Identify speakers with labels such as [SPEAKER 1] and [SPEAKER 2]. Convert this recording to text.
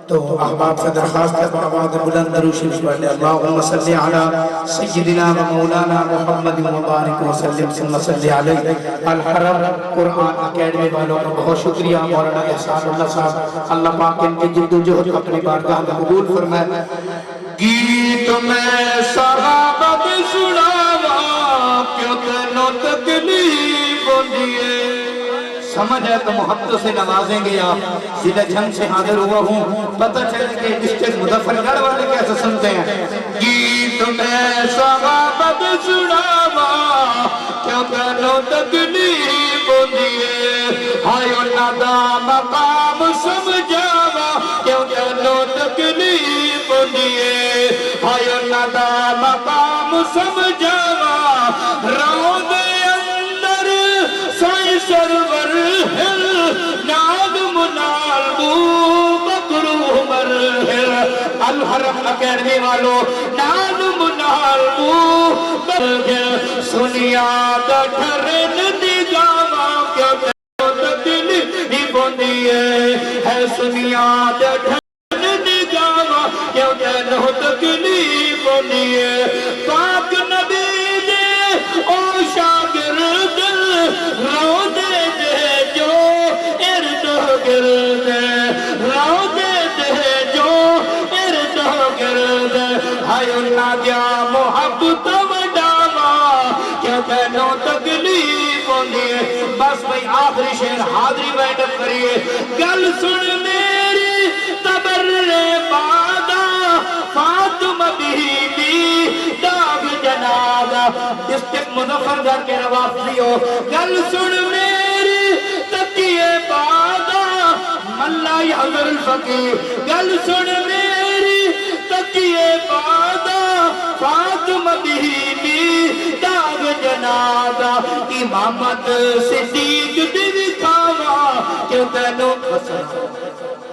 [SPEAKER 1] تو احباب سے درخواست ہے آواز بلند درود شریف پڑھ لیں اللہم صلی علی سیدنا و مولانا محمد مبارک وسلم ثم صلی علیہ الحرم قرآن اکیڈمی والوں کا بہت شکریہ مولانا احسان اللہ صاحب اللہ پاک ان کی جد و جہد اپنی بارگاہ میں قبول فرمائے گیت میں صحابہ بھی سناوا کیوں تنو تکلیف دیئے سمجھ ہے تو محبت سے نوازیں گے آپ ضلع جھنگ سے حاضر ہوا ہوں پتہ چلے کہ ڈسٹرکٹ مظفر گڑھ والے کیسے سنتے ہیں گیت میں صحابہ بھی سناوا کیوں تنو تکلیف دیئے ہائیو ندا مقام سمجھاوا کیوں تنو تکلیف دیئے ہائیو ندا مقام سمجھاوا روض اندر سائی سرور ہل ناد منال بو بکر عمر ہل الحرم اکیڈمی والو ناد منال بو بکر ہل سنیاد ٹھرن نگاما کیا تکلیف بندیے ہے سنیاد ٹھرن نگاما کیا تکلیف بندیے پاک نبی دے او شاگرد رو دے دے جو ارد گرد رو دے دے جو ارد گرد ہائیو نادیا محبت وڈاوا کیا تینو تکلیف ہوندیے بس بھئی آخری شہر حاضری ویڈپ کریے گل سن میری تبر بادا فاطمہ بی بی داغ جنازہ ڈسٹرکٹ مظفر گڑھ کے نوافلی ہو گل سن میری تکیے بادا ملا یحضر الفقیر گل سن میری تکیے بادا فاطمہ بی بی داغ جنازہ امامت صدیق دی کھاوا کیوں تینو خسن